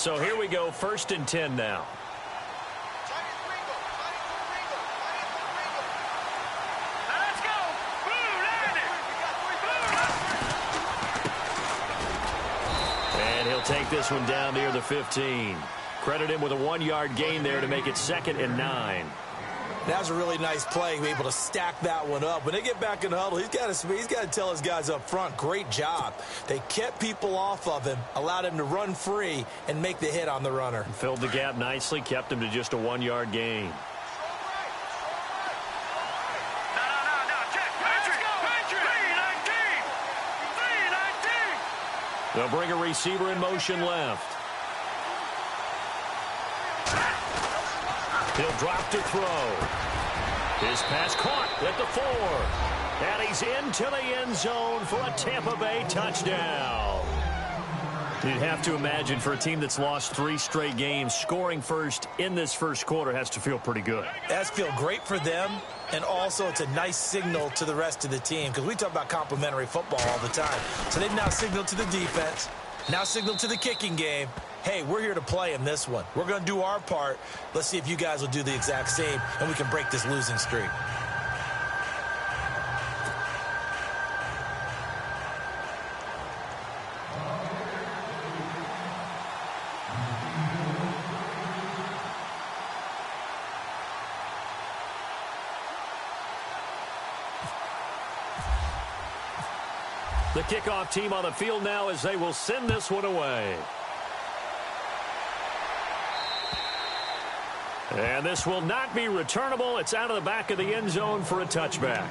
So here we go, 1st and 10 now. And he'll take this one down near the 15. Credit him with a 1-yard gain there to make it 2nd and 9. That was a really nice play, able to stack that one up. When they get back in the huddle, he's got to tell his guys up front, great job. They kept people off of him, allowed him to run free, and make the hit on the runner. Filled the gap nicely, kept him to just a 1-yard gain. They'll bring a receiver in motion left. He'll drop to throw. His pass caught at the 4. And he's into the end zone for a Tampa Bay touchdown. You'd have to imagine for a team that's lost 3 straight games, scoring first in this first quarter has to feel pretty good. It has to feel great for them, and also it's a nice signal to the rest of the team, because we talk about complimentary football all the time. So they've now signaled to the defense, now signaled to the kicking game, hey, we're here to play in this one. We're going to do our part. Let's see if you guys will do the exact same, and we can break this losing streak. The kickoff team on the field now as they will send this one away. And this will not be returnable. It's out of the back of the end zone for a touchback.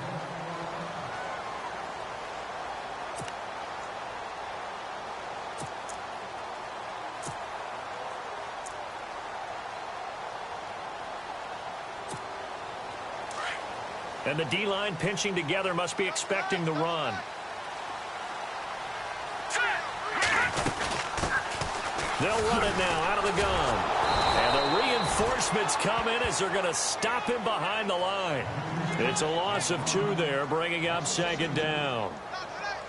And the D-line pinching together must be expecting the run. They'll run it now out of the gun. And the reinforcements come in as they're going to stop him behind the line. It's a loss of 2 there, bringing up 2nd down.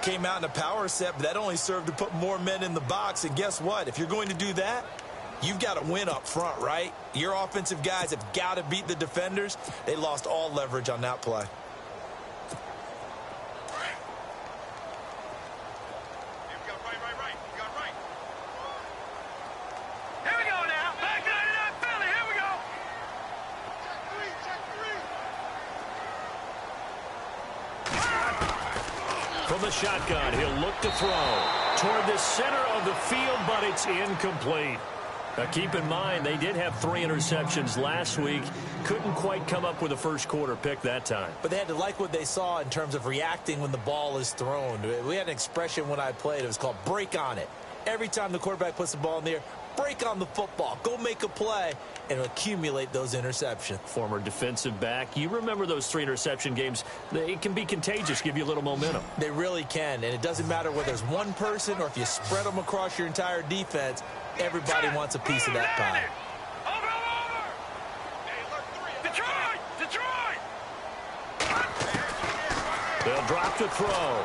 Came out in a power set, but that only served to put more men in the box. And guess what? If you're going to do that, you've got to win up front, right? Your offensive guys have got to beat the defenders. They lost all leverage on that play. From the shotgun, he'll look to throw toward the center of the field, but it's incomplete. Now keep in mind, they did have 3 interceptions last week. Couldn't quite come up with a first quarter pick that time. But they had to like what they saw in terms of reacting when the ball is thrown. We had an expression when I played. It was called break on it. Every time the quarterback puts the ball in the air, break on the football. Go make a play and accumulate those interceptions. Former defensive back. You remember those 3 interception games. It can be contagious, give you a little momentum. They really can, and it doesn't matter whether it's one person or if you spread them across your entire defense. Everybody wants a piece of that pie. They'll drop to throw.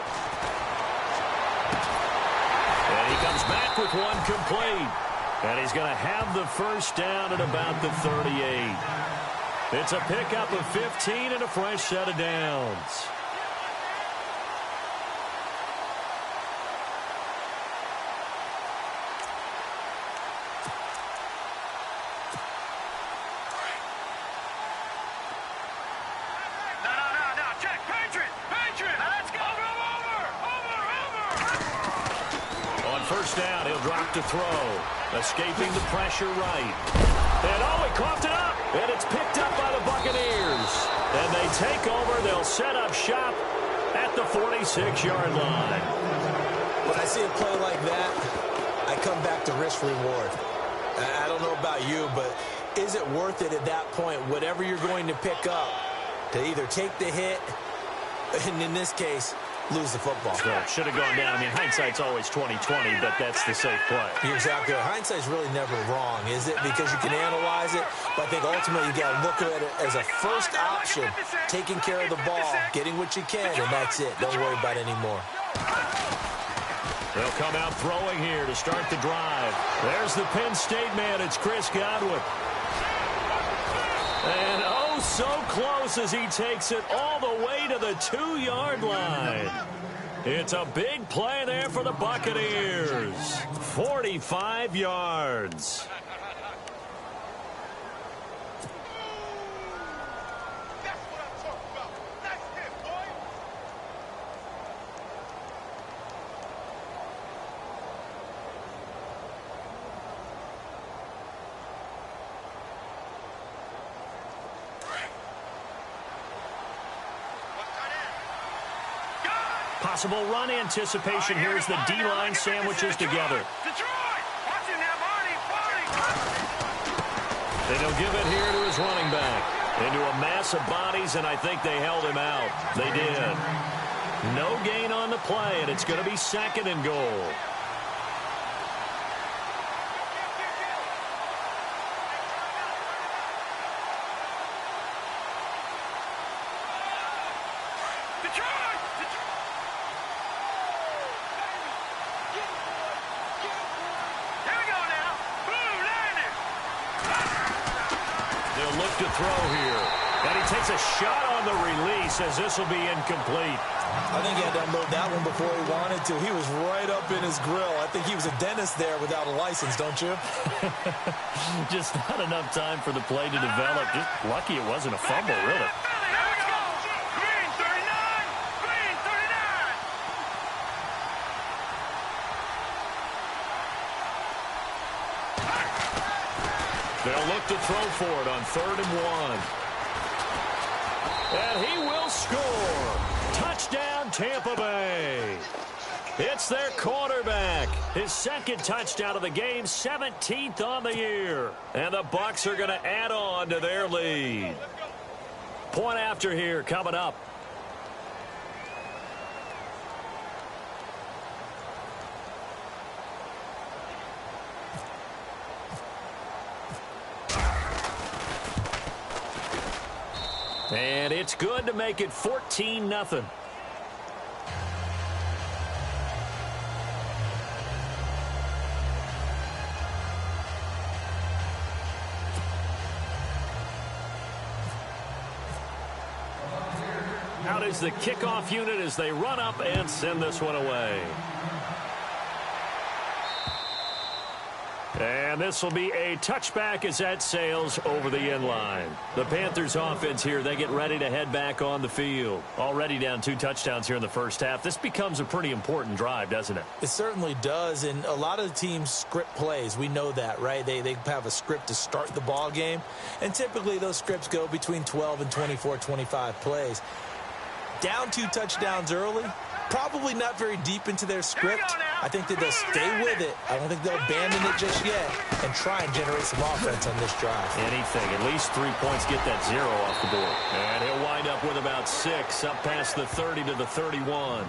And he comes back with one complete. And he's going to have the first down at about the 38. It's a pickup of 15 and a fresh set of downs. Down, he'll drop to throw. Escaping the pressure right. And he coughed it up. And it's picked up by the Buccaneers. And they take over. They'll set up shop at the 46-yard line. When I see a play like that, I come back to risk reward. I don't know about you, but is it worth it at that point, whatever you're going to pick up, to either take the hit, and in this case, lose the football? Well, should have gone down. I mean, hindsight's always 20/20, but that's the safe play. You're exactly right. Hindsight's really never wrong, is it? Because you can analyze it, but I think ultimately you got to look at it as a first option, taking care of the ball, getting what you can, and that's it. Don't worry about it anymore. They'll come out throwing here to start the drive. There's the Penn State man. It's Chris Godwin. And oh, so close as he takes it all the way to the 2-yard line. It's a big play there for the Buccaneers. 45 yards. Possible run anticipation here as the D-line sandwiches together. And he'll give it here to his running back. Into a mass of bodies, and I think they held him out. They did. No gain on the play, and it's going to be 2nd and goal. To throw here. And he takes a shot on the release as this will be incomplete. I think he had to unload that one before he wanted to. He was right up in his grill. I think he was a dentist there without a license, don't you? Just not enough time for the play to develop. Just lucky it wasn't a fumble, really. They'll look to throw for it on 3rd and 1. And he will score. Touchdown, Tampa Bay. It's their quarterback. His 2nd touchdown of the game, 17th on the year. And the Bucs are going to add on to their lead. Point after here coming up. And it's good to make it 14-0. Out is the kickoff unit as they run up and send this one away. And this will be a touchback as that sails over the end line. The Panthers offense here, they get ready to head back on the field. Already down 2 touchdowns here in the first half. This becomes a pretty important drive, doesn't it? It certainly does, and a lot of the teams script plays. We know that, right? They have a script to start the ball game, and typically those scripts go between 12 and 24, 25 plays. Down 2 touchdowns early, probably not very deep into their script. I think that they'll stay with it. I don't think they'll abandon it just yet and try and generate some offense on this drive. Anything. At least 3 points, get that 0 off the board. And he'll wind up with about 6 up past the 30 to the 31.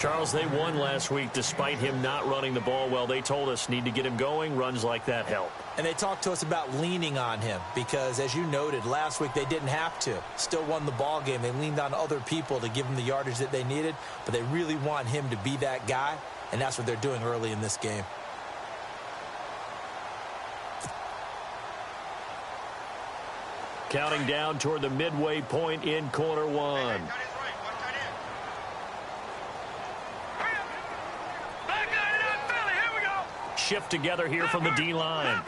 Charles, they won last week despite him not running the ball well. They told us need to get him going. Runs like that help. And they talked to us about leaning on him because, as you noted, last week they didn't have to. Still won the ball game. They leaned on other people to give them the yardage that they needed, but they really want him to be that guy, and that's what they're doing early in this game. Counting down toward the midway point in quarter 1. Shift together here from the D-line.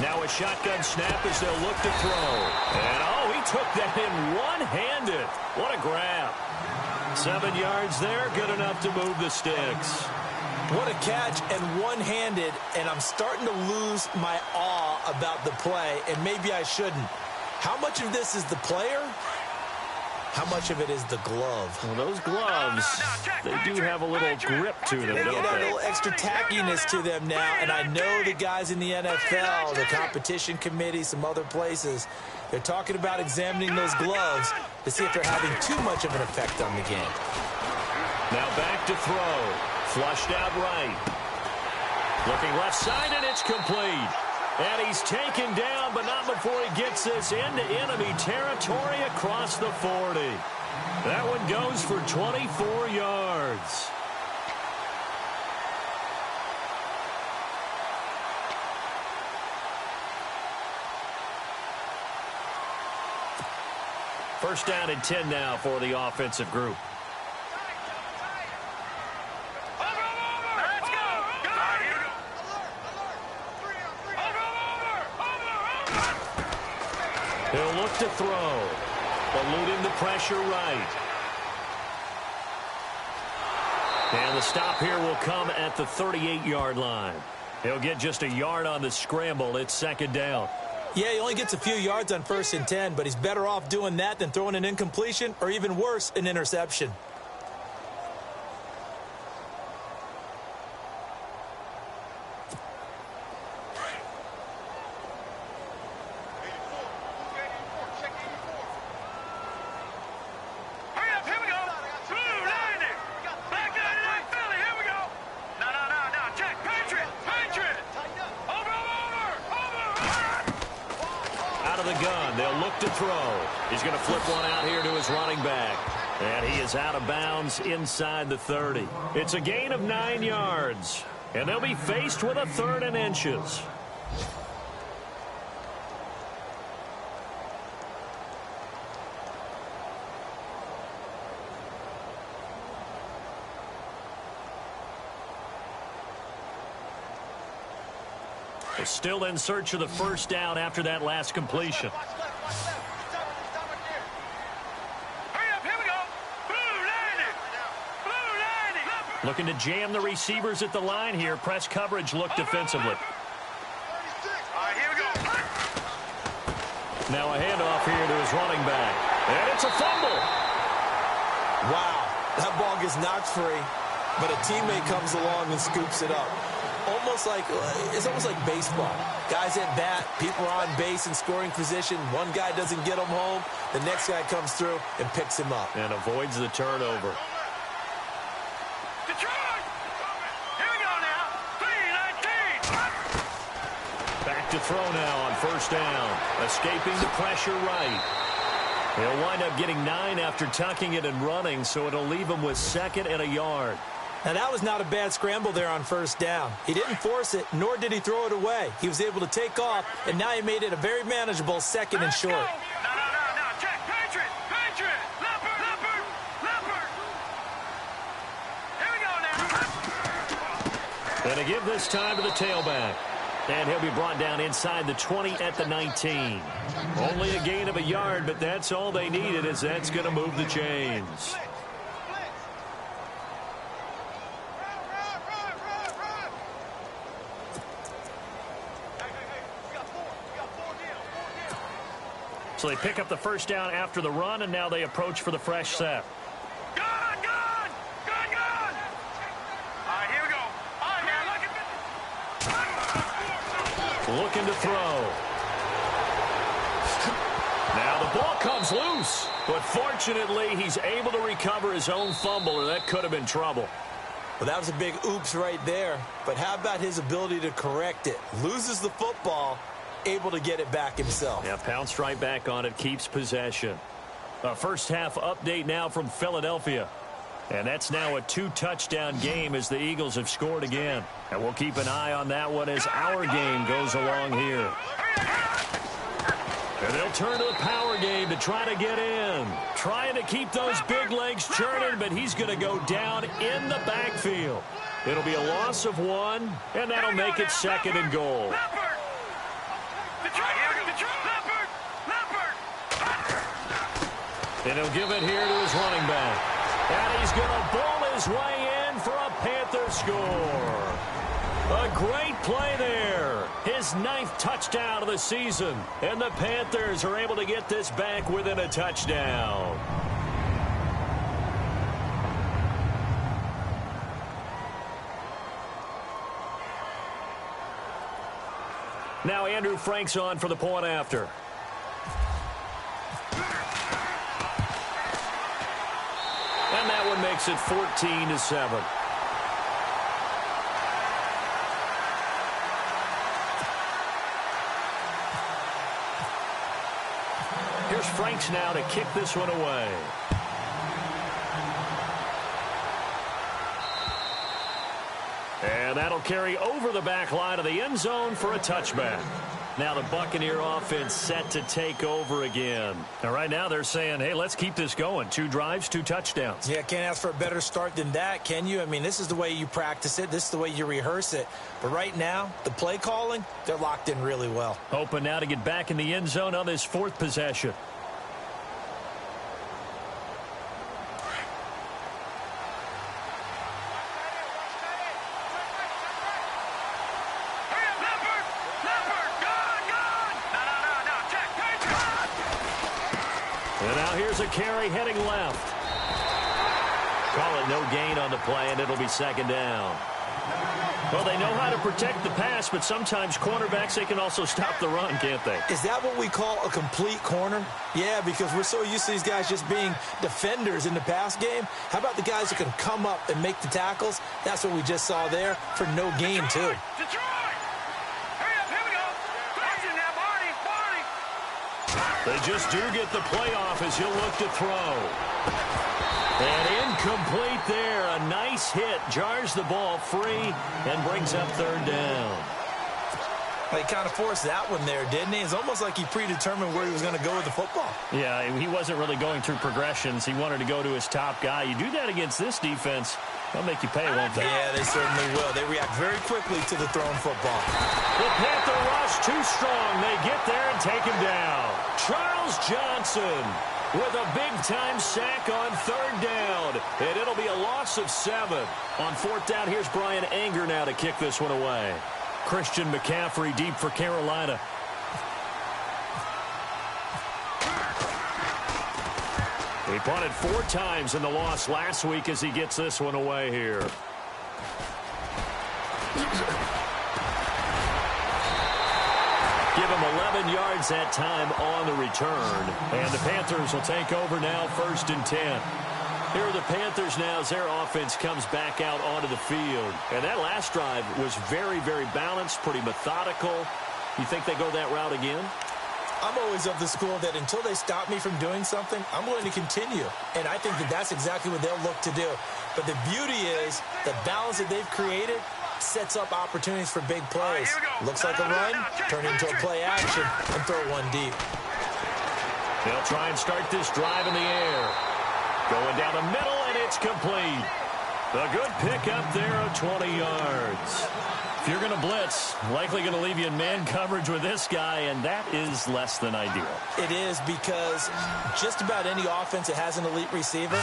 Now a shotgun snap as they'll look to throw. And, oh, he took that in one-handed. What a grab. 7 yards there, good enough to move the sticks. What a catch and one-handed, and I'm starting to lose my awe about the play, and maybe I shouldn't. How much of this is the player? How much of it is the glove? Well, those gloves, they do have a little grip to them, don't they? A little extra tackiness to them now, and I know the guys in the NFL, the competition committee, some other places, they're talking about examining those gloves to see if they're having too much of an effect on the game. Now back to throw. Flushed out right. Looking left side, and it's complete. And he's taken down, but not before he gets this into enemy territory across the 40. That one goes for 24 yards. First down and 10 now for the offensive group. He'll look to throw. Eluding the pressure right. And the stop here will come at the 38-yard line. He'll get just a yard on the scramble. It's second down. Yeah, he only gets a few yards on 1st and 10, but he's better off doing that than throwing an incompletion or even worse, an interception. To throw. He's going to flip one out here to his running back. And he is out of bounds inside the 30. It's a gain of 9 yards. And they'll be faced with a 3rd and inches. They're still in search of the first down after that last completion. Looking to jam the receivers at the line here. Press coverage look defensively. Now a handoff here to his running back. And it's a fumble. Wow, that ball gets knocked free, but a teammate comes along and scoops it up. It's almost like baseball. Guys at bat, people are on base in scoring position. One guy doesn't get him home. The next guy comes through and picks him up. And avoids the turnover. To throw now on first down. Escaping the pressure right. He'll wind up getting 9 after tucking it and running, so it'll leave him with 2nd and a yard. Now, that was not a bad scramble there on first down. He didn't force it, nor did he throw it away. He was able to take off, and now he made it a very manageable 2nd and short. Check, Patriot! Leopard! Here we go now. And to give this time to the tailback. And he'll be brought down inside the 20 at the 19. Only a gain of a yard, but that's all they needed, as that's going to move the chains. So they pick up the first down after the run, and now they approach for the fresh set. Gun! All right, here we go. All right, man, look at this. Looking to throw. Now the ball comes loose, but fortunately he's able to recover his own fumble, or that could have been trouble. Well, that was a big oops right there, but how about his ability to correct it? Loses the football, able to get it back himself. Yeah, pounced right back on it, keeps possession. A first half update now from Philadelphia. And that's now a 2-touchdown game as the Eagles have scored again. And we'll keep an eye on that one as our game goes along here. And they'll turn to the power game to try to get in. Trying to keep those big legs churning, but he's going to go down in the backfield. It'll be a loss of 1, and that'll make it 2nd and goal. And he'll give it here to his running back. And he's going to ball his way in for a Panther score. A great play there. His 9th touchdown of the season. And the Panthers are able to get this back within a touchdown. Now Andrew Frank's on for the point after. And that one makes it 14-7. Here's Franks now to kick this one away. And that'll carry over the back line of the end zone for a touchback. Now the Buccaneer offense set to take over again. Now right now they're saying, hey, let's keep this going. 2 drives, 2 touchdowns. Yeah, can't ask for a better start than that, can you? I mean, this is the way you practice it. This is the way you rehearse it. But right now, the play calling, they're locked in really well. Hoping now to get back in the end zone on this 4th possession. And now here's a carry heading left. Call it no gain on the play, and it'll be 2nd down. Well, they know how to protect the pass, but sometimes cornerbacks, they can also stop the run, can't they? Is that what we call a complete corner? Yeah, because we're so used to these guys just being defenders in the pass game. How about the guys who can come up and make the tackles? That's what we just saw there for no gain, too. They just do get the play off as he'll look to throw. And incomplete there. A nice hit. Jars the ball free and brings up 3rd down. He kind of forced that one there, didn't he? It's almost like he predetermined where he was going to go with the football. Yeah, he wasn't really going through progressions. He wanted to go to his top guy. You do that against this defense, they'll make you pay, won't they? Yeah, they certainly will. They react very quickly to the thrown football. The Panther rush too strong. They get there and take him down. Charles Johnson with a big-time sack on 3rd down. And it'll be a loss of 7. On 4th down, here's Brian Anger now to kick this one away. Christian McCaffrey deep for Carolina. He punted 4 times in the loss last week as he gets this one away here. Give him 11 yards that time on the return. And the Panthers will take over now, 1st and 10. Here are the Panthers now as their offense comes back out onto the field. And that last drive was very, very balanced, pretty methodical. You think they go that route again? I'm always of the school that until they stop me from doing something, I'm going to continue. And I think that that's exactly what they'll look to do. But the beauty is the balance that they've created sets up opportunities for big plays. Looks like a run, turn into a play action, and throw one deep. They'll try and start this drive in the air. Going down the middle, and it's complete. A good pickup there of 20 yards. If you're going to blitz, likely going to leave you in man coverage with this guy, and that is less than ideal. It is because just about any offense that has an elite receiver,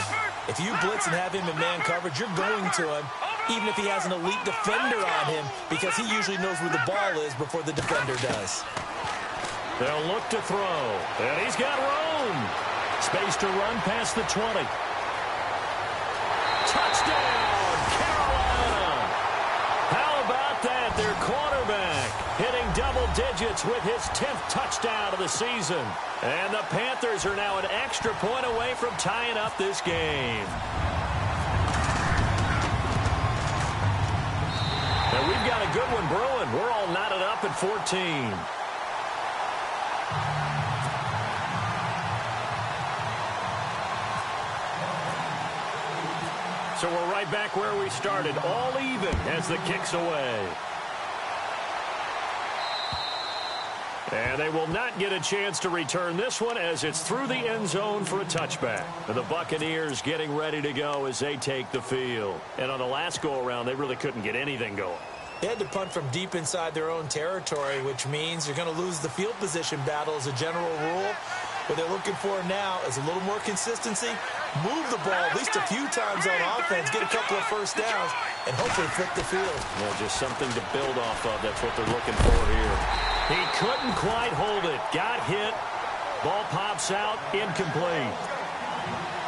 if you blitz and have him in man coverage, you're going to him, even if he has an elite defender on him, because he usually knows where the ball is before the defender does. They'll look to throw, and he's got room. Space to run past the 20. Touchdown, Carolina. How about that? Their quarterback hitting double digits with his 10th touchdown of the season. And the Panthers are now an extra point away from tying up this game. And we've got a good one brewing. We're all knotted up at 14. So we're right back where we started, all even as the kick's away. And they will not get a chance to return this one as it's through the end zone for a touchback. And the Buccaneers getting ready to go as they take the field. And on the last go-around, they really couldn't get anything going. They had to punt from deep inside their own territory, which means you're going to lose the field position battle as a general rule. What they're looking for now is a little more consistency, move the ball at least a few times on offense, get a couple of first downs, and hopefully flip the field. Well, just something to build off of. That's what they're looking for here. He couldn't quite hold it. Got hit. Ball pops out. Incomplete.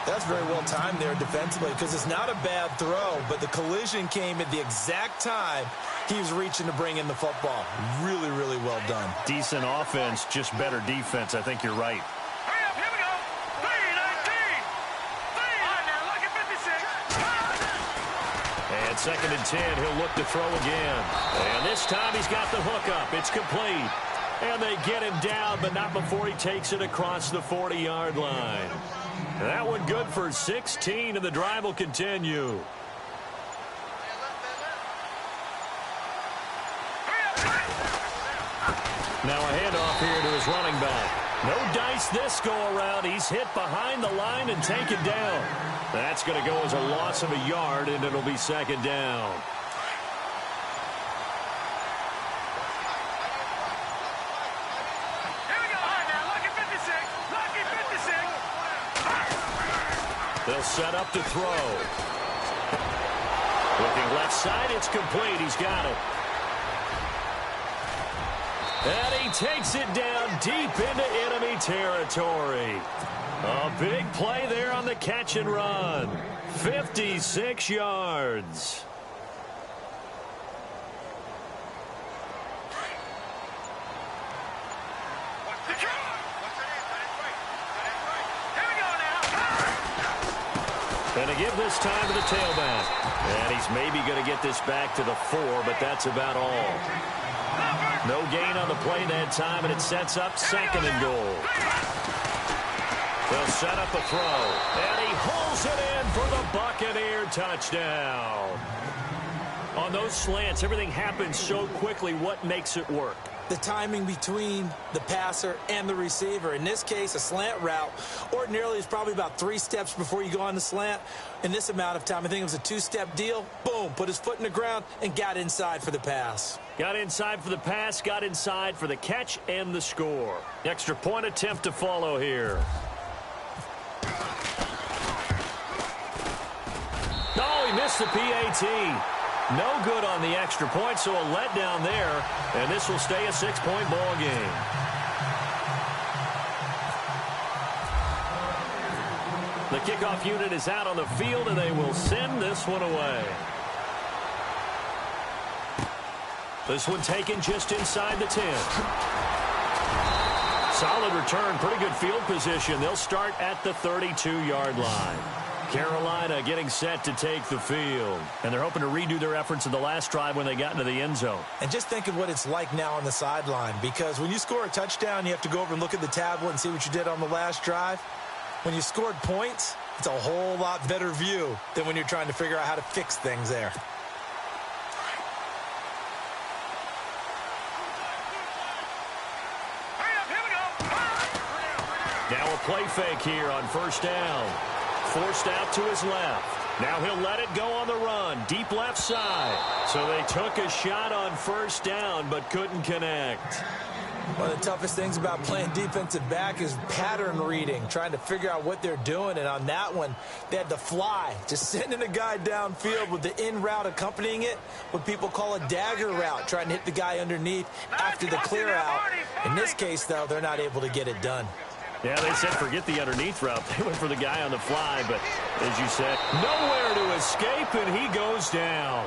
That's very well timed there defensively because it's not a bad throw, but the collision came at the exact time he was reaching to bring in the football. Really, really well done. Decent offense, just better defense. I think you're right. Hurry up, here we go. 3-19. 3. All right, now look at 56. And 2nd and 10, he'll look to throw again. And this time he's got the hook up. It's complete. And they get him down, but not before he takes it across the 40-yard line. That one good for 16, and the drive will continue. Now a handoff here to his running back. No dice this go-around. He's hit behind the line and taken down. That's going to go as a loss of a yard, and it'll be second down. They'll set up to throw. Looking left side, it's complete. He's got it. And he takes it down deep into enemy territory. A big play there on the catch and run. 56 yards. And to give this time to the tailback. And he's maybe going to get this back to the 4, but that's about all. No gain on the play that time, and it sets up second and goal. They'll set up a throw. And he hauls it in for the Buccaneer touchdown. On those slants, everything happens so quickly. What makes it work? The timing between the passer and the receiver. In this case, a slant route ordinarily is probably about 3 steps before you go on the slant. In this amount of time, I think it was a 2-step deal. Boom, put his foot in the ground and got inside for the pass. Got inside for the pass, got inside for the catch and the score. Extra point attempt to follow here. Oh, he missed the PAT. No good on the extra point, so a letdown there, and this will stay a 6-point ball game. The kickoff unit is out on the field, and they will send this one away. This one taken just inside the 10. Solid return, pretty good field position. They'll start at the 32-yard line. Carolina getting set to take the field. And they're hoping to redo their efforts in the last drive when they got into the end zone. And just think of what it's like now on the sideline, because when you score a touchdown, you have to go over and look at the tablet and see what you did on the last drive. When you scored points, it's a whole lot better view than when you're trying to figure out how to fix things there. Now a play fake here on first down. Forced out to his left. Now he'll let it go on the run. Deep left side. So they took a shot on first down but couldn't connect. One of the toughest things about playing defensive back is pattern reading, trying to figure out what they're doing. And on that one, they had to fly, just sending a guy downfield with the in route accompanying it, what people call a dagger route, trying to hit the guy underneath after the clear out. In this case, though, they're not able to get it done. Yeah, they said forget the underneath route. They went for the guy on the fly, but as you said, nowhere to escape, and he goes down.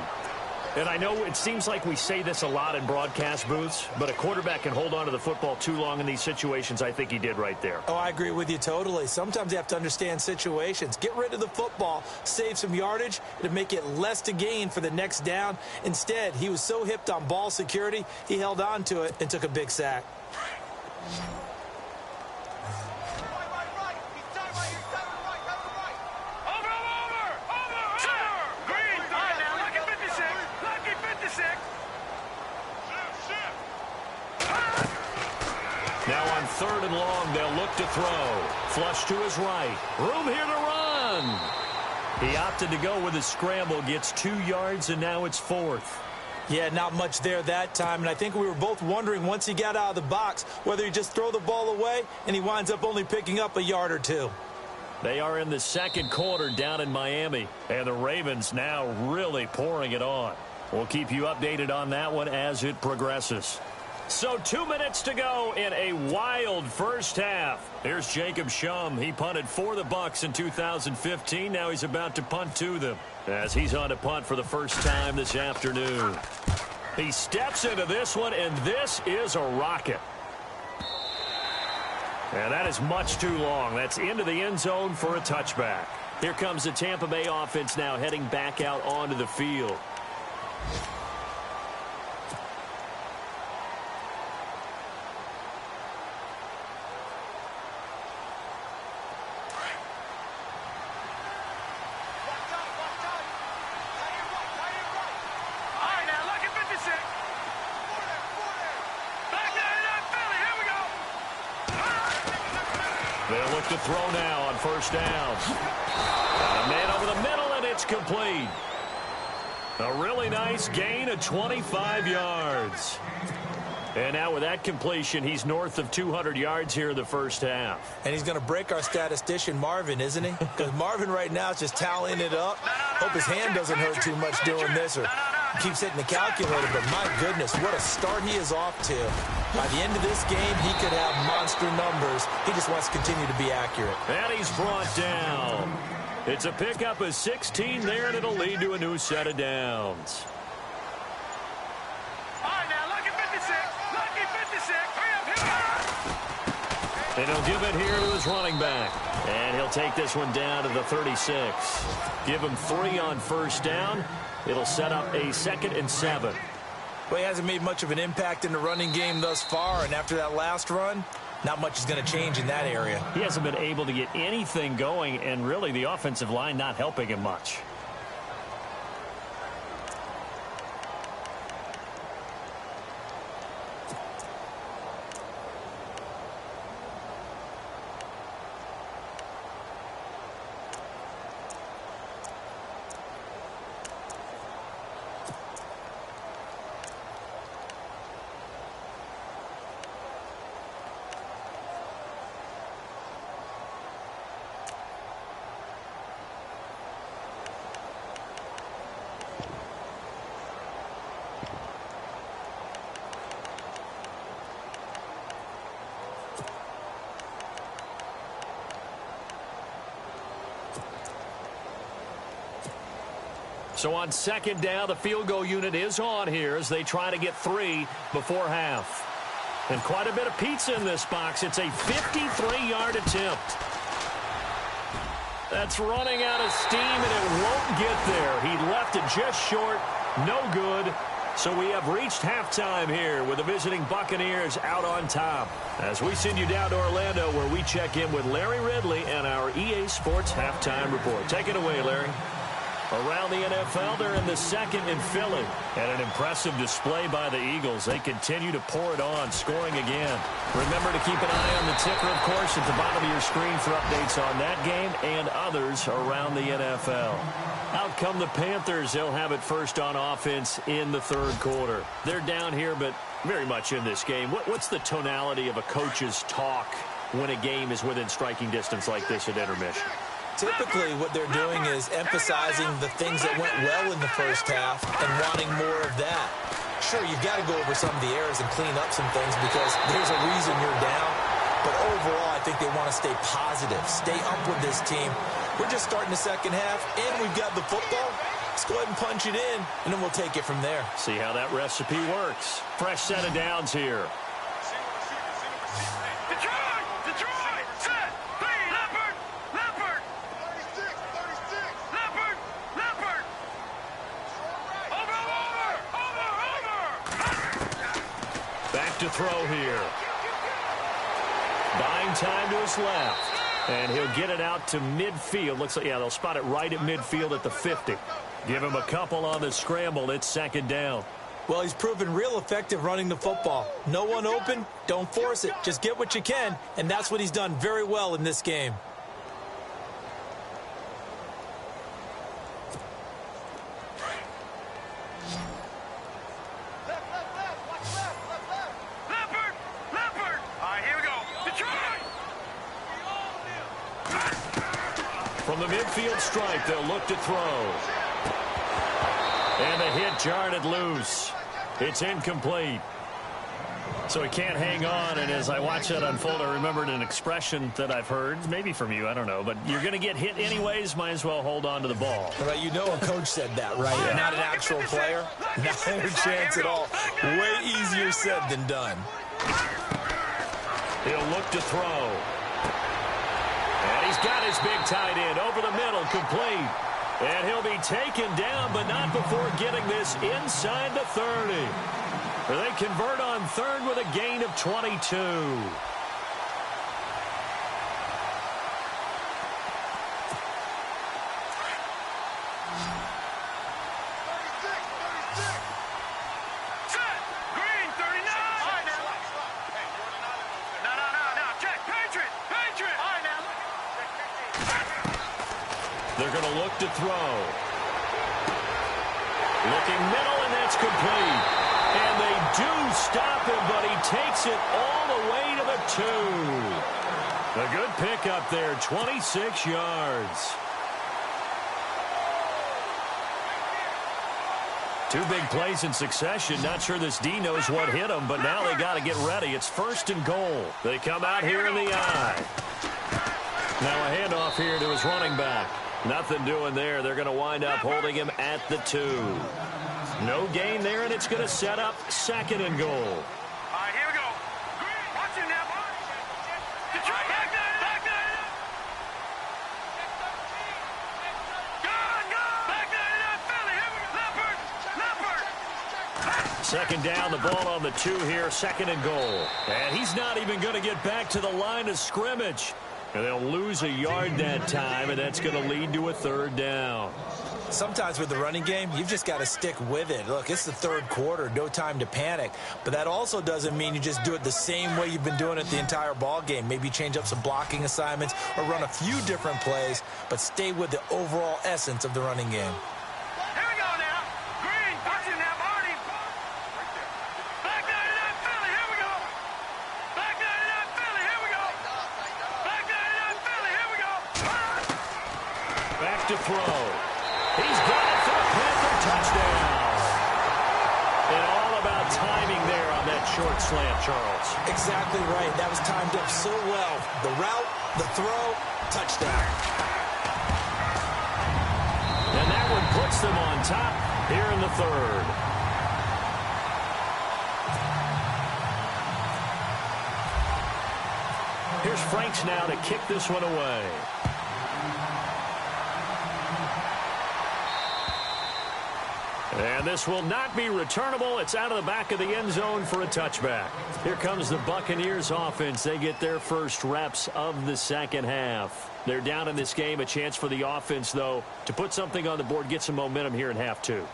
And I know it seems like we say this a lot in broadcast booths, but a quarterback can hold on to the football too long in these situations. I think he did right there. Oh, I agree with you totally. Sometimes you have to understand situations. Get rid of the football, save some yardage, to make it less to gain for the next down. Instead, he was so hipped on ball security, he held on to it and took a big sack. Now on 3rd and long, they'll look to throw. Flush to his right. Room here to run. He opted to go with his scramble, gets 2 yards, and now it's 4th. Yeah, not much there that time, and I think we were both wondering once he got out of the box whether he just throw the ball away, and he winds up only picking up a yard or 2. They are in the second quarter down in Miami, and the Ravens now really pouring it on. We'll keep you updated on that one as it progresses. So 2 minutes to go in a wild first half. Here's Jacob Shum. He punted for the Bucs in 2015. Now he's about to punt to them as he's on to punt for the first time this afternoon. He steps into this one, and this is a rocket. And that is much too long. That's into the end zone for a touchback. Here comes the Tampa Bay offense now heading back out onto the field. They'll look to throw now on first down. Got a man over the middle, and it's complete. A really nice gain of 25 yards. And now with that completion, he's north of 200 yards here in the first half. And he's going to break our statistician Marvin, isn't he? Because Marvin right now is just tallying it up. Hope his hand doesn't hurt too much doing this, or keeps hitting the calculator. But my goodness, what a start he is off to. By the end of this game, he could have monster numbers. He just wants to continue to be accurate. And he's brought down. It's a pickup of 16 there, and it'll lead to a new set of downs. And he'll give it here to his running back. And he'll take this one down to the 36. Give him 3 on first down. It'll set up a 2nd and 7. Well, he hasn't made much of an impact in the running game thus far, and after that last run, not much is going to change in that area. He hasn't been able to get anything going, and really the offensive line not helping him much. So on second down, the field goal unit is on here as they try to get 3 before half. And quite a bit of pizza in this box. It's a 53-yard attempt. That's running out of steam, and it won't get there. He left it just short. No good. So we have reached halftime here with the visiting Buccaneers out on top. As we send you down to Orlando, where we check in with Larry Ridley and our EA Sports Halftime Report. Take it away, Larry. Around the NFL, they're in the 2nd in Philly. And an impressive display by the Eagles. They continue to pour it on, scoring again. Remember to keep an eye on the ticker, of course, at the bottom of your screen for updates on that game and others around the NFL. Out come the Panthers. They'll have it first on offense in the 3rd quarter. They're down here, but very much in this game. What's the tonality of a coach's talk when a game is within striking distance like this at intermission? Typically, what they're doing is emphasizing the things that went well in the first half and wanting more of that. Sure, you've got to go over some of the errors and clean up some things because there's a reason you're down. But overall, I think they want to stay positive, stay up with this team. We're just starting the second half, and we've got the football. Let's go ahead and punch it in, and then we'll take it from there. See how that recipe works. Fresh set of downs here. To throw here. Buying time to his left. And he'll get it out to midfield. Looks like, yeah, they'll spot it right at midfield at the 50. Give him a couple on the scramble. It's 2nd down. Well, he's proven real effective running the football. No one open, don't force it. Just get what you can, and that's what he's done very well in this game. From the midfield stripe, they'll look to throw. And the hit jarred it loose. It's incomplete. So he can't hang on, and as I watch that unfold, I remembered an expression that I've heard, maybe from you, I don't know, but you're going to get hit anyways, might as well hold on to the ball. Right, you know a coach said that, right? Yeah. Not an actual player. Not a chance at all. Way easier said than done. He'll look to throw. And he's got his big tight end over the middle, complete. And he'll be taken down, but not before getting this inside the 30. They convert on 3rd with a gain of 22. They're going to look to throw. Looking middle, and that's complete. And they do stop him, but he takes it all the way to the 2. A good pickup there, 26 yards. Two big plays in succession. Not sure this D knows what hit him, but now they got to get ready. It's 1st and goal. They come out here in the I. Now a handoff here to his running back. Nothing doing there. They're going to wind up holding him at the 2. No gain there, and it's going to set up 2nd and goal. All right, here we go. Watch him now. Detroit, back there. Back there, Philly. Here we go. Leopard. 2nd down, the ball on the 2 here, 2nd and goal. And he's not even going to get back to the line of scrimmage. And they'll lose a yard that time, and that's going to lead to a 3rd down. Sometimes with the running game, you've just got to stick with it. Look, it's the 3rd quarter, no time to panic. But that also doesn't mean you just do it the same way you've been doing it the entire ball game. Maybe change up some blocking assignments or run a few different plays, but stay with the overall essence of the running game. Here we go now. Green, watch him now, Marty. Back there, Philly. Here we go. Back there, Philly. Here we go. Back there, Philly. Here we go. Back to throw. He's got it for the Panther touchdown. And all about timing there on that short slant, Charles. Exactly right. That was timed up so well. The route, the throw, touchdown. And that one puts them on top here in the 3rd. Here's Franks now to kick this one away. And this will not be returnable. It's out of the back of the end zone for a touchback. Here comes the Buccaneers offense. They get their first reps of the 2nd half. They're down in this game. A chance for the offense, though, to put something on the board, get some momentum here in half 2.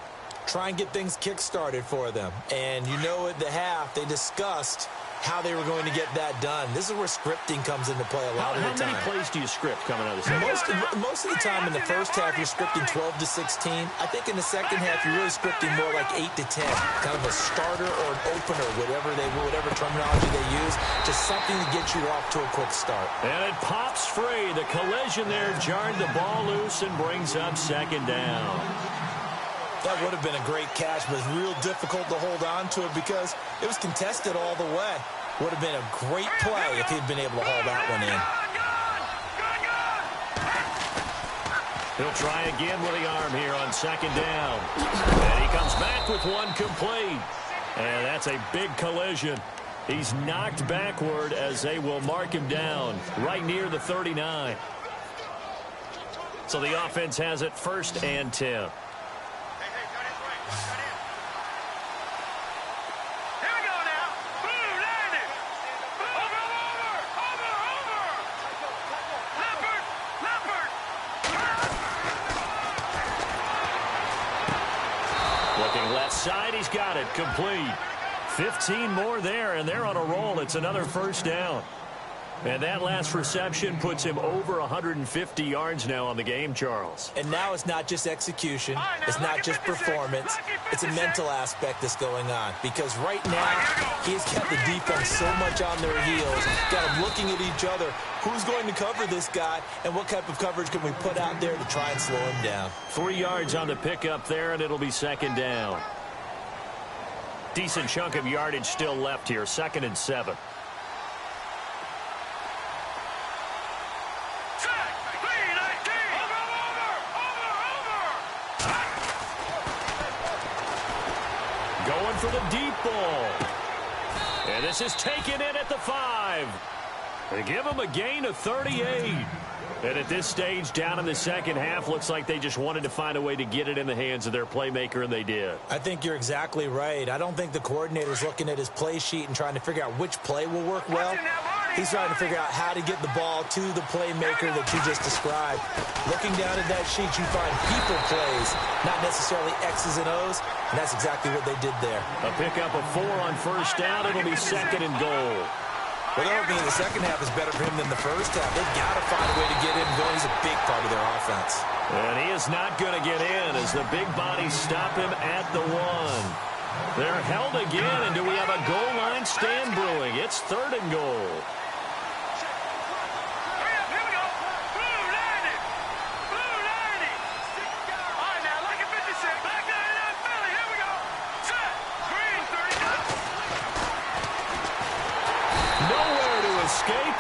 Try and get things kick-started for them. And you know at the half, they discussed how they were going to get that done. This is where scripting comes into play a lot of the time. How many plays do you script coming out of the second? Most of the time in the first half, you're scripting 12 to 16. I think in the second half, you're really scripting more like 8 to 10. Kind of a starter or an opener, whatever terminology they use. Just something to get you off to a quick start. And it pops free. The collision there jarred the ball loose and brings up 2nd down. That would have been a great catch, but it's real difficult to hold on to it because it was contested all the way. Would have been a great play if he'd been able to haul that one in. He'll try again with the arm here on 2nd down. And he comes back with one complete. And that's a big collision. He's knocked backward as they will mark him down right near the 39. So the offense has it 1st and 10. Looking left side, he's got it complete. 15 more there, and they're on a roll. It's another 1st down. And that last reception puts him over 150 yards now on the game, Charles. And now it's not just execution. It's not just performance. It's a mental aspect that's going on. Because right now, he's kept the defense so much on their heels. Got them looking at each other. Who's going to cover this guy? And what type of coverage can we put out there to try and slow him down? 3 yards on the pickup there, and it'll be 2nd down. Decent chunk of yardage still left here. 2nd and 7. Going for the deep ball. And this is taken in at the 5. They give him a gain of 38. And at this stage, down in the 2nd half, looks like they just wanted to find a way to get it in the hands of their playmaker, and they did. I think you're exactly right. I don't think the coordinator's looking at his play sheet and trying to figure out which play will work well. He's trying to figure out how to get the ball to the playmaker that you just described. Looking down at that sheet, you find people plays, not necessarily X's and O's, and that's exactly what they did there. A pickup of 4 on 1st down. It'll be 2nd and goal. Well, they're hoping the second half is better for him than the first half. They've got to find a way to get him going. He's a big part of their offense. And he is not going to get in as the big bodies stop him at the 1. They're held again, and do we have a goal line stand brewing? It's 3rd and goal.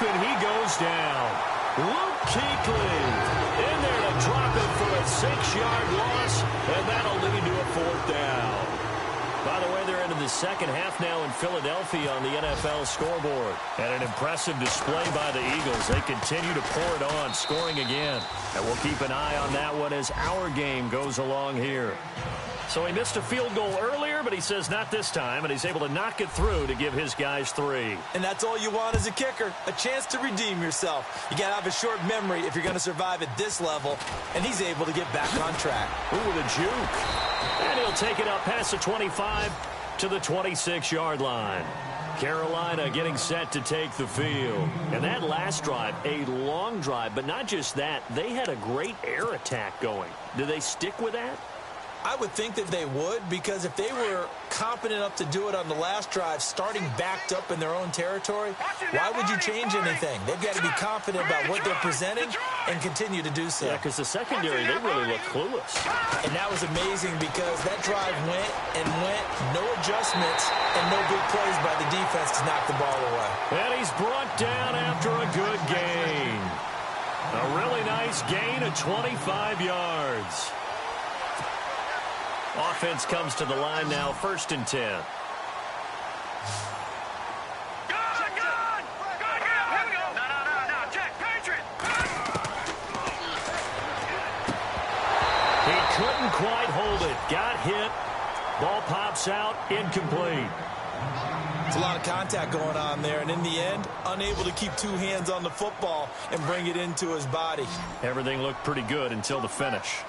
And he goes down. Luke Kuechly in there to drop it for a 6-yard loss, and that'll lead to a 4th down. By the way, they're into the second half now in Philadelphia on the NFL scoreboard. And an impressive display by the Eagles. They continue to pour it on, scoring again. And we'll keep an eye on that one as our game goes along here. So he missed a field goal earlier, but he says not this time, and he's able to knock it through to give his guys 3. And that's all you want as a kicker, a chance to redeem yourself. You got to have a short memory if you're going to survive at this level, and he's able to get back on track. Ooh, with a juke. And he'll take it up past the 25 to the 26-yard line. Carolina getting set to take the field. And that last drive, a long drive, but not just that. They had a great air attack going. Do they stick with that? I would think that they would, because if they were competent enough to do it on the last drive, starting backed up in their own territory, why would you change anything? They've got to be confident about what they're presenting and continue to do so. Yeah, because the secondary, they really look clueless. And that was amazing because that drive went and went, no adjustments, and no big plays by the defense to knock the ball away. And he's brought down after a good gain. A really nice gain of 25 yards. Offense comes to the line now, 1st and 10. He couldn't quite hold it. Got hit. Ball pops out, incomplete. It's a lot of contact going on there, and in the end, unable to keep 2 hands on the football and bring it into his body. Everything looked pretty good until the finish.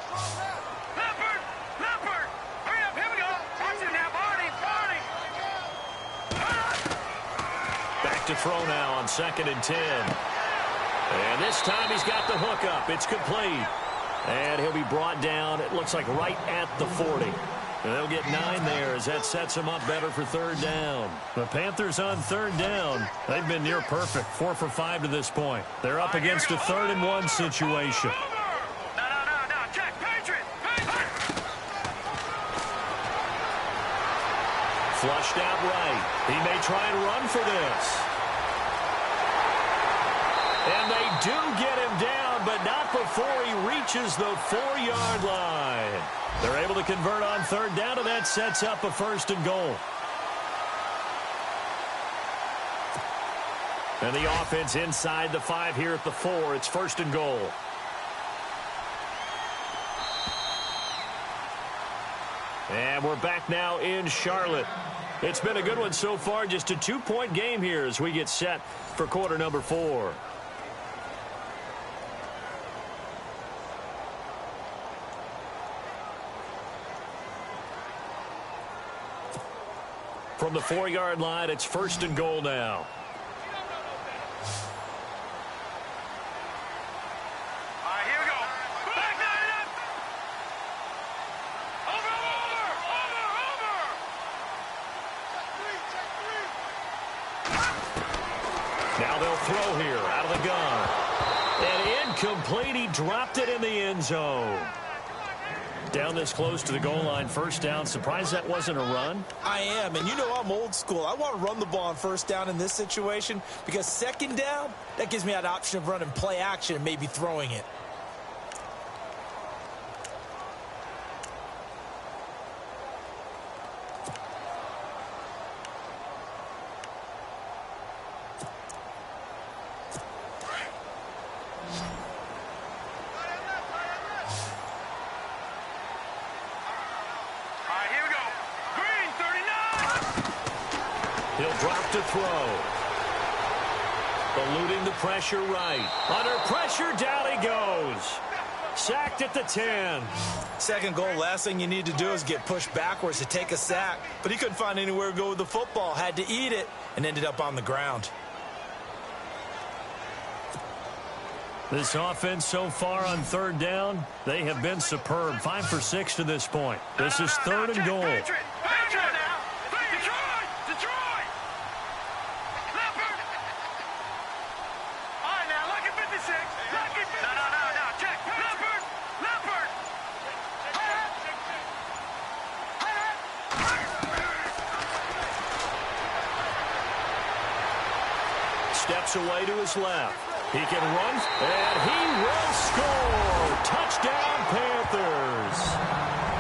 To throw now on 2nd and 10. And this time he's got the hook up. It's complete. And he'll be brought down, it looks like right at the 40. And they'll get 9 there as that sets them up better for 3rd down. The Panthers on 3rd down. They've been near perfect, 4 for 5 to this point. They're up against a 3rd and 1 situation. Flushed out right. He may try and run for this. And they do get him down, but not before he reaches the 4-yard line. They're able to convert on 3rd down, and that sets up a 1st and goal. And the offense inside the 5 here at the 4. It's 1st and goal. And we're back now in Charlotte. It's been a good one so far. Just a 2-point game here as we get set for quarter number 4. From the 4-yard line, it's 1st and goal now. Now they'll throw here out of the gun. And incomplete. He dropped it in the end zone. Down this close to the goal line, 1st down. Surprised that wasn't a run? I am, and you know I'm old school. I want to run the ball on 1st down in this situation because 2nd down, that gives me that option of running play action and maybe throwing it. He'll drop to throw. Eluding the pressure right. Under pressure, down he goes. Sacked at the 10. 2nd goal, last thing you need to do is get pushed backwards to take a sack. But he couldn't find anywhere to go with the football. Had to eat it and ended up on the ground. This offense so far on third down, they have been superb. 5 for 6 to this point. This is third and goal. Steps away to his left. He can run, and he will score. Touchdown, Panthers.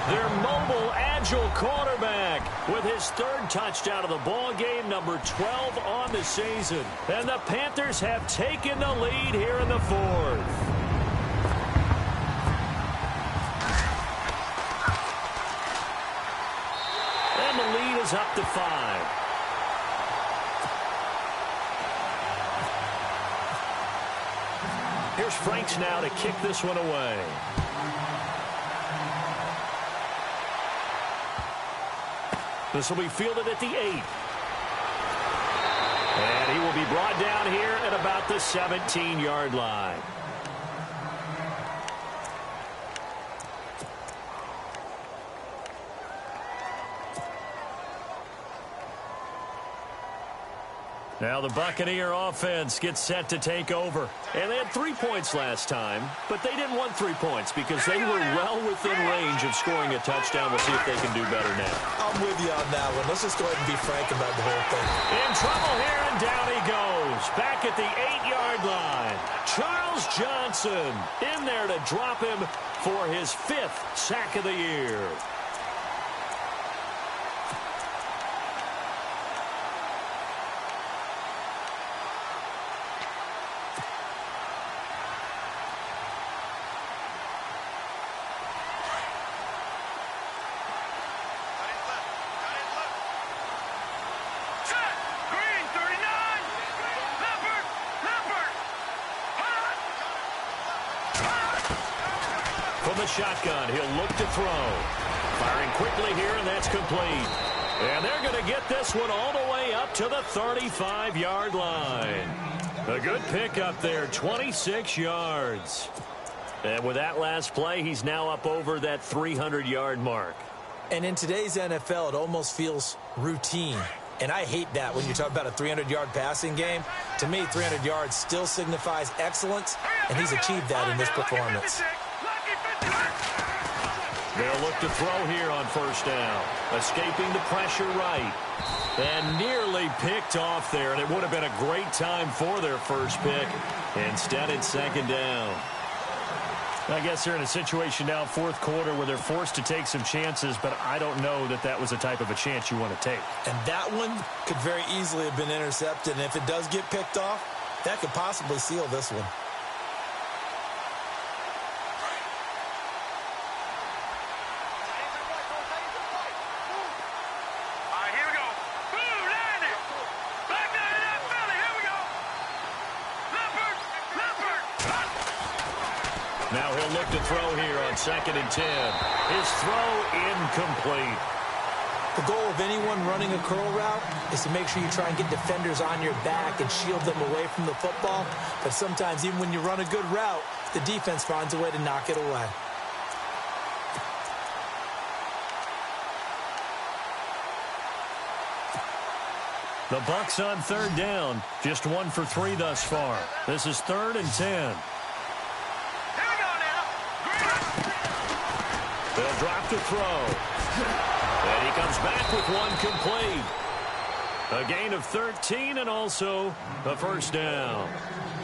Their mobile, agile quarterback with his third touchdown of the ball game, number 12 on the season. And the Panthers have taken the lead here in the fourth. And the lead is up to 5. Here's Franks now to kick this one away. This will be fielded at the 8. And he will be brought down here at about the 17-yard line. Now the Buccaneer offense gets set to take over. And they had 3 points last time, but they didn't want 3 points because they were well within range of scoring a touchdown. We'll see if they can do better now. I'm with you on that one. Let's just go ahead and be frank about the whole thing. In trouble here, and down he goes. Back at the 8-yard line. Charles Johnson in there to drop him for his 5th sack of the year. From the shotgun, he'll look to throw. Firing quickly here, and that's complete. And they're going to get this one all the way up to the 35-yard line. A good pick up there, 26 yards. And with that last play, he's now up over that 300-yard mark. And in today's NFL, it almost feels routine. And I hate that when you talk about a 300-yard passing game. To me, 300 yards still signifies excellence, and he's achieved that in this performance. They'll look to throw here on first down. Escaping the pressure right. And nearly picked off there, and it would have been a great time for their first pick. Instead, it's second down. I guess they're in a situation now, fourth quarter, where they're forced to take some chances, but I don't know that that was the type of a chance you want to take. And that one could very easily have been intercepted, and if it does get picked off, that could possibly seal this one. Now he'll look to throw here on 2nd and 10. His throw incomplete. The goal of anyone running a curl route is to make sure you try and get defenders on your back and shield them away from the football. But sometimes even when you run a good route, the defense finds a way to knock it away. The Bucs on third down. Just 1 for 3 thus far. This is 3rd and 10. They'll drop to throw. And he comes back with one complete. A gain of 13 and also a first down.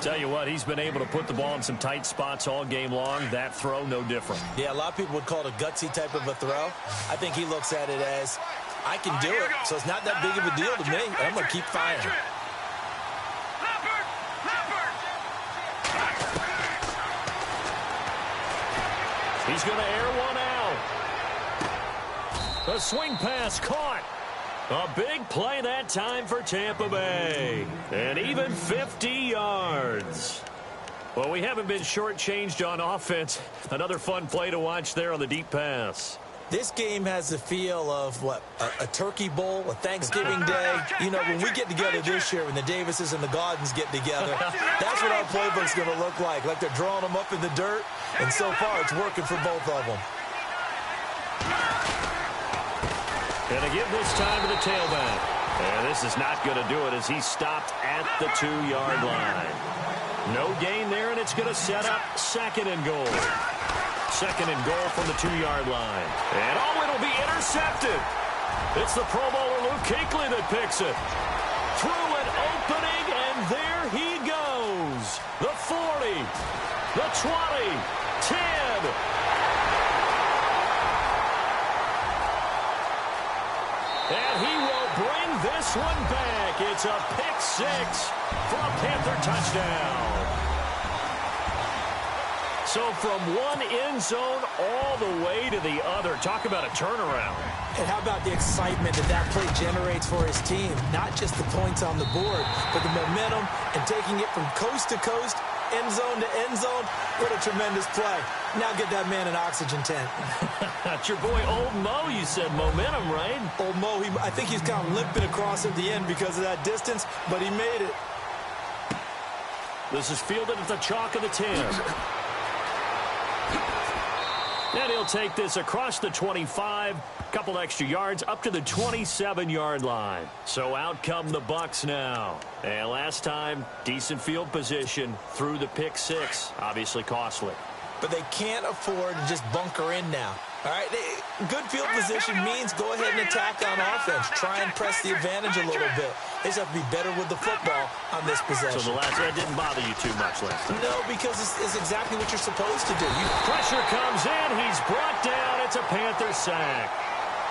Tell you what, he's been able to put the ball in some tight spots all game long. That throw, no different. Yeah, a lot of people would call it a gutsy type of a throw. I think he looks at it as, I can do it, so it's not that big of a deal to me. I'm going to keep firing. He's going to air one out. A swing pass caught. A big play that time for Tampa Bay. And even 50 yards. Well, we haven't been shortchanged on offense. Another fun play to watch there on the deep pass. This game has the feel of, what, a turkey bowl, a Thanksgiving day. You know, when we get together this year, when the Davises and the Gaudens get together, that's what our playbook's going to look like they're drawing them up in the dirt, and so far it's working for both of them. Going to give this time to the tailback. And this is not going to do it as he's stopped at the 2-yard line. No gain there, and it's going to set up 2nd and goal. 2nd and goal from the 2-yard line. And, it'll be intercepted. It's the Pro Bowler Luke Kuechly that picks it. Through an opening, and there he goes. The 40, the 20, 10. And he will bring this one back. It's a pick 6 for a Panther touchdown. So from one end zone all the way to the other. Talk about a turnaround. And how about the excitement that play generates for his team? Not just the points on the board, but the momentum and taking it from coast to coast, end zone to end zone. What a tremendous play. Now get that man an oxygen tent. That's your boy Old Mo. You said momentum, right? Old Mo, I think he's kind of limping across at the end because of that distance, but he made it. This is fielded at the chalk of the 10. And he'll take this across the 25, couple extra yards, up to the 27-yard line. So out come the Bucs now. And last time, decent field position through the pick 6. Obviously costly. But they can't afford to just bunker in now. All right, good field position means go ahead and attack on offense. Try and press the advantage a little bit. They just have to be better with the football on this possession. So that didn't bother you too much last time? No, because it's exactly what you're supposed to do. Pressure comes in. He's brought down. It's a Panther sack.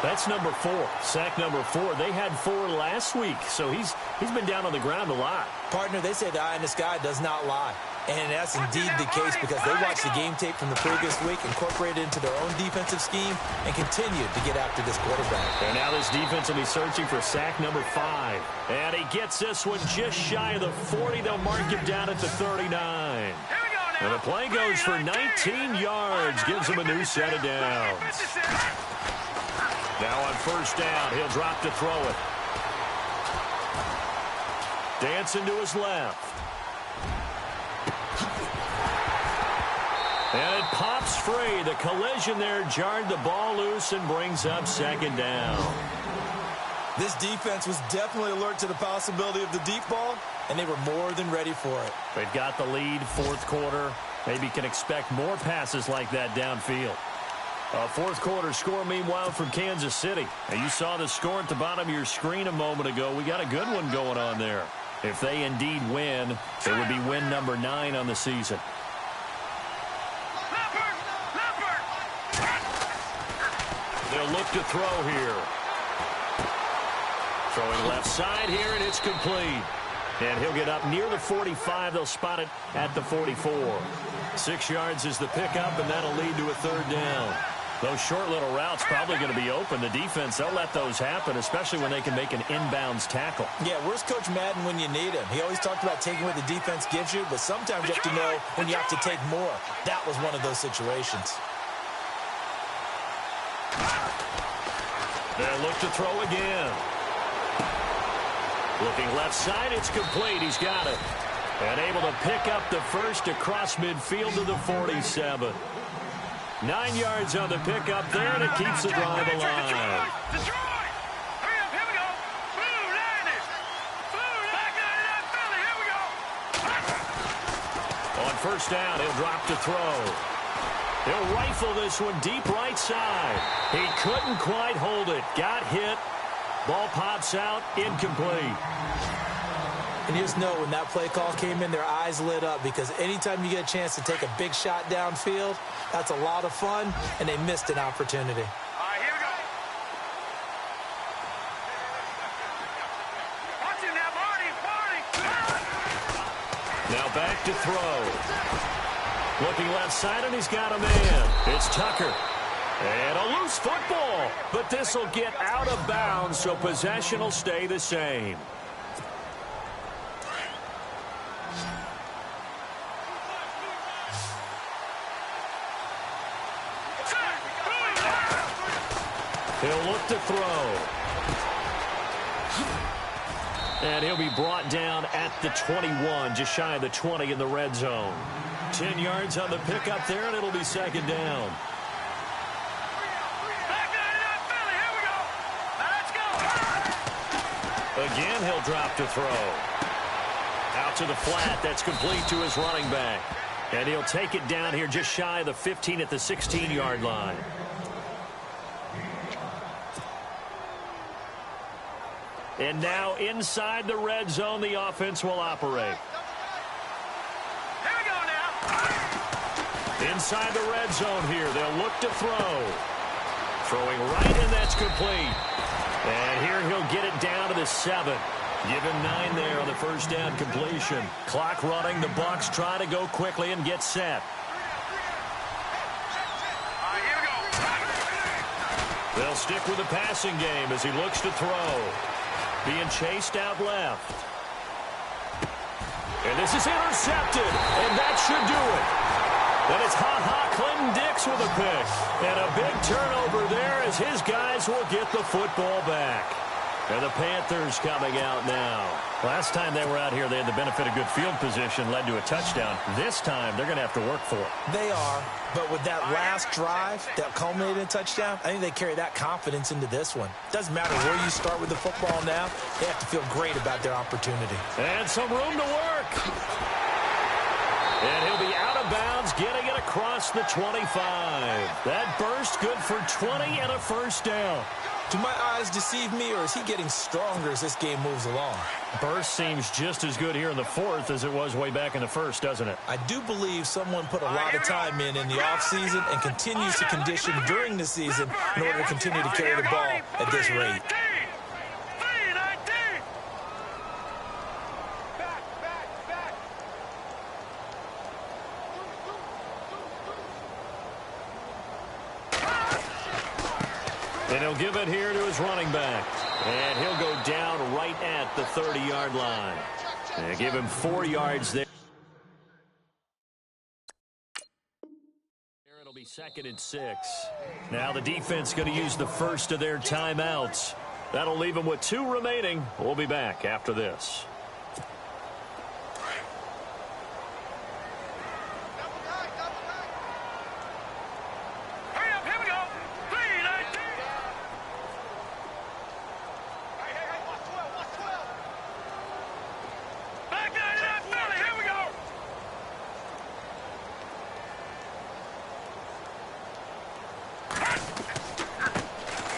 That's number 4. Sack number 4. They had 4 last week, so he's been down on the ground a lot. Partner, they say the eye in the sky does not lie. And that's indeed the case because they watched the game tape from the previous week, incorporated it into their own defensive scheme, and continued to get after this quarterback. And now this defense will be searching for sack number 5. And he gets this one just shy of the 40. They'll mark him down at the 39. And the play goes for 19 yards. Gives him a new set of downs. Now on first down, he'll drop to throw it. Dancing to his left. And it pops free. The collision there jarred the ball loose and brings up 2nd down. This defense was definitely alert to the possibility of the deep ball, and they were more than ready for it. They've got the lead, 4th quarter. Maybe can expect more passes like that downfield. A 4th quarter score, meanwhile, from Kansas City. Now, you saw the score at the bottom of your screen a moment ago. We got a good one going on there. If they indeed win, it would be win number 9 on the season. They'll look to throw here. Throwing left side here, and it's complete. And he'll get up near the 45. They'll spot it at the 44. 6 yards is the pickup, and that'll lead to a 3rd down. Those short little routes probably going to be open. The defense, they'll let those happen, especially when they can make an inbounds tackle. Yeah, where's Coach Madden when you need him? He always talked about taking what the defense gives you, but sometimes you have to know when you have to take more. That was one of those situations. They'll look to throw again. Looking left side, it's complete. He's got it. And able to pick up the first across midfield to the 47. 9 yards on the pickup there, and it keeps the drive alive. Detroit! Hurry up, here we go. Blue Liners. Blue back 99 Philly, here we go. On first down, he'll drop to throw. He'll rifle this one deep right side. He couldn't quite hold it. Got hit. Ball pops out, incomplete. And you just know when that play call came in, their eyes lit up because anytime you get a chance to take a big shot downfield, that's a lot of fun, and they missed an opportunity. All right, here we go. Watch it now, Marty. Now back to throw. Looking left side, and he's got a man. It's Tucker. And a loose football. But this will get out of bounds, so possession will stay the same. He'll look to throw. And he'll be brought down at the 21, just shy of the 20 in the red zone. 10 yards on the pickup there, and it'll be second down. Again, he'll drop to throw. Out to the flat. That's complete to his running back. And he'll take it down here just shy of the 15 at the 16-yard line. And now inside the red zone, the offense will operate. Here we go now. Inside the red zone here, they'll look to throw. Throwing right, and that's complete. And here he'll get it down to the 7. Give him 9 there on the first down completion. Clock running. The Bucs try to go quickly and get set. All right, here we go. They'll stick with the passing game as he looks to throw. Being chased out left. And this is intercepted. And that should do it. And it's Clinton Dix with a pick. And a big turnover there as his guys will get the football back. And the Panthers coming out now. Last time they were out here, they had the benefit of good field position, led to a touchdown. This time, they're going to have to work for it. They are, but with that last drive that culminated in a touchdown, I think they carry that confidence into this one. Doesn't matter where you start with the football now, they have to feel great about their opportunity. And some room to work. And he'll be out of bounds, getting it across the 25. That burst good for 20 and a first down. Do my eyes deceive me, or is he getting stronger as this game moves along? Burst seems just as good here in the fourth as it was way back in the first, doesn't it? I do believe someone put a lot of time in the offseason and continues to condition during the season in order to continue to carry the ball at this rate. And he'll give it here to his running back. And he'll go down right at the 30-yard line. And give him 4 yards there. It'll be 2nd and 6. Now the defense going to use the first of their timeouts. That'll leave them with 2 remaining. We'll be back after this.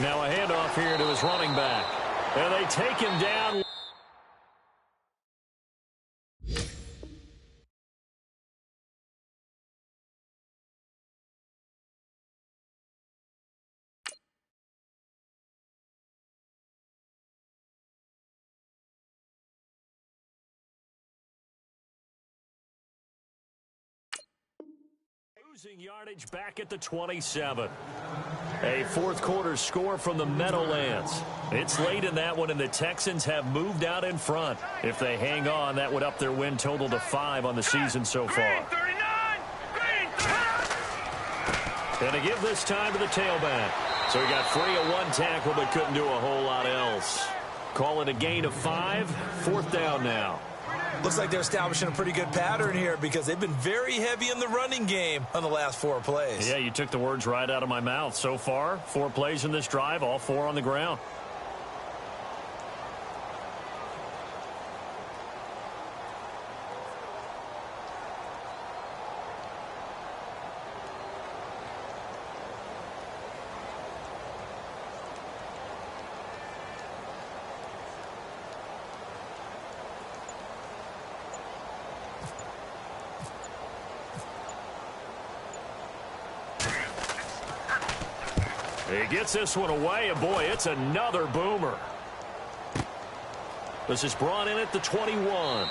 Now a handoff here to his running back. And they take him down. Losing yardage back at the 27. A fourth quarter score from the Meadowlands. It's late in that one, and the Texans have moved out in front. If they hang on, that would up their win total to 5 on the season so far. And to give this time to the tailback. So he got free of 1 tackle, but couldn't do a whole lot else. Call it a gain of 5. 4th down now. Looks like they're establishing a pretty good pattern here because they've been very heavy in the running game on the last 4 plays. Yeah, you took the words right out of my mouth. So far, 4 plays in this drive, all 4 on the ground. He gets this one away, and boy, it's another boomer. This is brought in at the 21.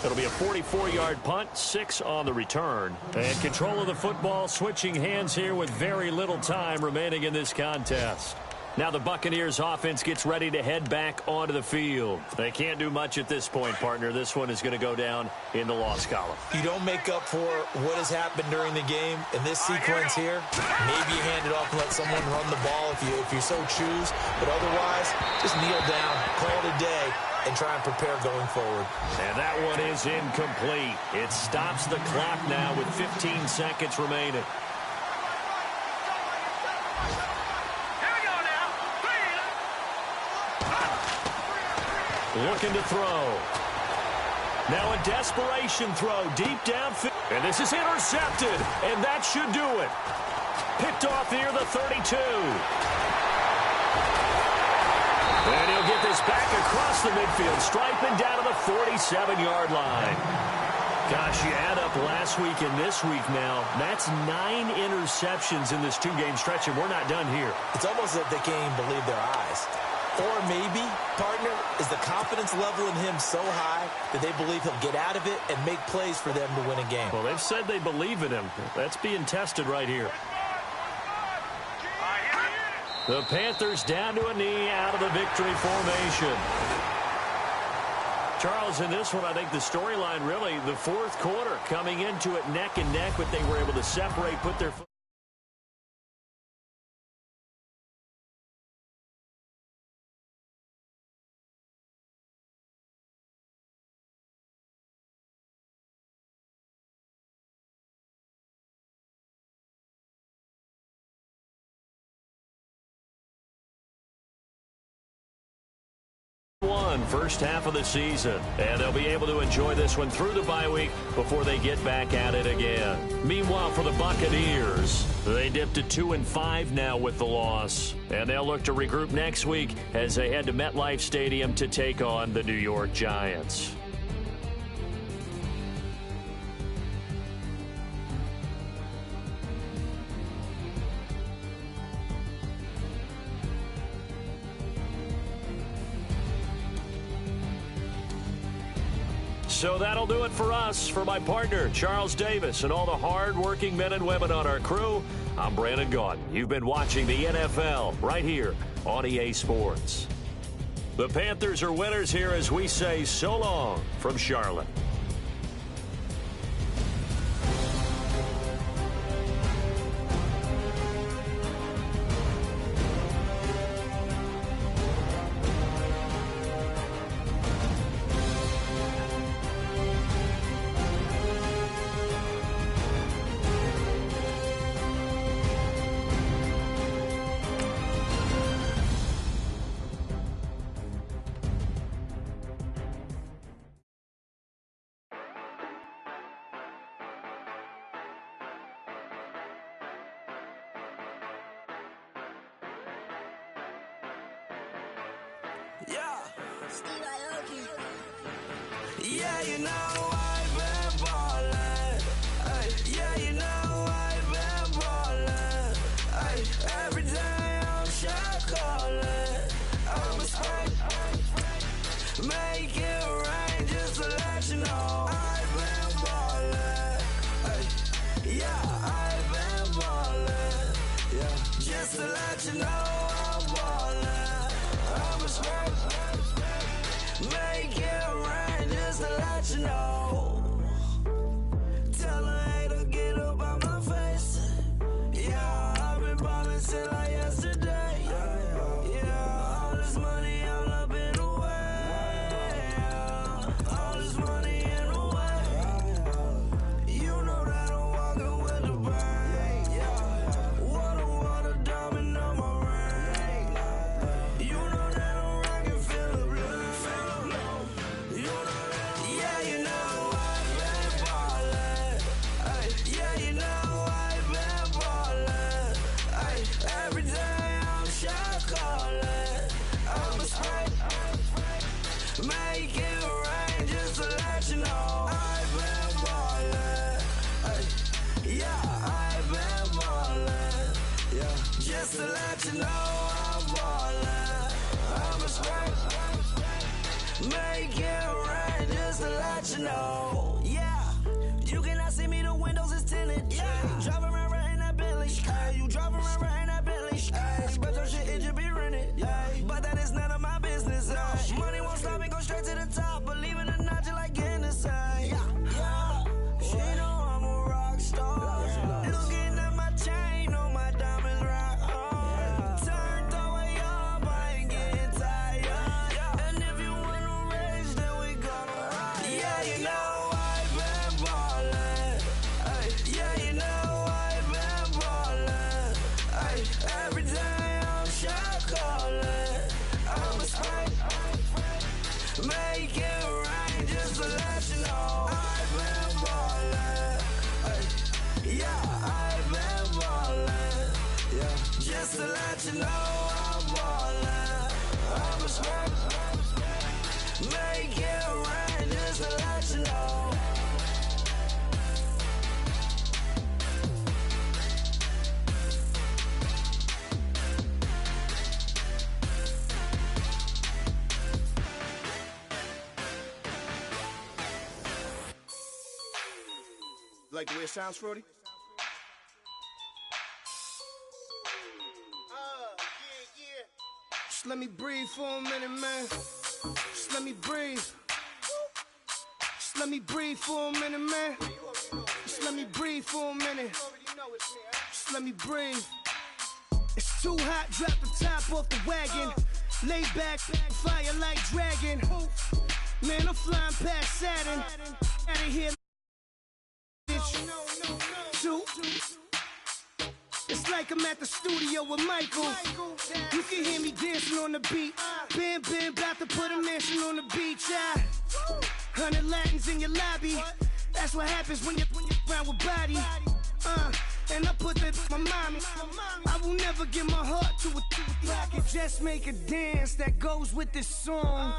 It'll be a 44-yard punt, 6 on the return. And control of the football, switching hands here with very little time remaining in this contest. Now the Buccaneers offense gets ready to head back onto the field. They can't do much at this point, partner. This one is going to go down in the loss column. You don't make up for what has happened during the game in this sequence here. Maybe you hand it off and let someone run the ball if you so choose. But otherwise, just kneel down, call it a day, and try and prepare going forward. And that one is incomplete. It stops the clock now with 15 seconds remaining. Looking to throw. Now a desperation throw deep downfield. And this is intercepted. And that should do it. Picked off near the 32. And he'll get this back across the midfield, striping down to the 47-yard line. Gosh, you add up last week and this week now, that's 9 interceptions in this two-game stretch, and we're not done here. It's almost as if they can't even believe their eyes. Or maybe, partner, is the confidence level in him so high that they believe he'll get out of it and make plays for them to win a game. Well, they've said they believe in him. That's being tested right here. The Panthers down to a knee out of the victory formation. Charles, in this one, I think the storyline really, the fourth quarter, coming into it neck and neck, but they were able to separate, put their foot. First half of the season, and they'll be able to enjoy this one through the bye week before they get back at it again. Meanwhile, for the Buccaneers, they dipped to 2-5 now with the loss, and they'll look to regroup next week as they head to MetLife Stadium to take on the New York Giants. So that'll do it for us. For my partner, Charles Davis, and all the hard-working men and women on our crew, I'm Brandon Gaudin. You've been watching the NFL right here on EA Sports. The Panthers are winners here as we say so long from Charlotte. Yeah, you know I've been ballin'. Ay, yeah, you know I've been ballin'. Ay, every day I'm shot callin'. I'm a spray, make it rain just to let you know I've been ballin'. Ay, yeah, I've been ballin'. Yeah, just to let you know I'm ballin'. I'm a spray, make it rain just to let you know. Tell a hater get up on my face. Yeah, I've been ballin' since like yesterday. Yeah, all this money all up in the way. All this money in the way. You know that I'm walking with the bang. Water, diamond on my ring. You know that I'm rockin', feel the blood. You know that, yeah, you know I've been ballin'. Ay, yeah, you know I've been ballin'. Ay, every day I'm shot callin'. I'm a spray, make it rain just to let you know I've been ballin'. Ay, yeah, I've been ballin'. Yeah, just to let you know I'm ballin'. I'm a spray, make it rain just to let you know. Yeah, you cannot see me, the windows is tinted. Yeah, driving around right in that Bentley. Ay, you driving around right in that Bentley. Ay, but your shit, it just be rented. Make it rain just to let you know I've been ballin'. Yeah, I've been ballin'. Yeah, just to let you know I'm ballin'. I'm a smoke. Make it rain just to let you know. Like the way it sounds, Frody? Yeah. Just let me breathe for a minute, man. Just let me breathe. Just let me breathe for a minute, man. Just let me breathe for a minute. Just let me breathe. It's too hot, drop the top off the wagon. Lay back, fire like dragon. Man, I'm flying past Saturn. Out of here. Two. It's like I'm at the studio with Michael. You can hear me dancing on the beat. Bam, about to put a mansion on the beach. 100 Latins in your lobby. That's what happens when you're around with body. And I put that my mommy. I will never give my heart to a I can just make a dance that goes with this song.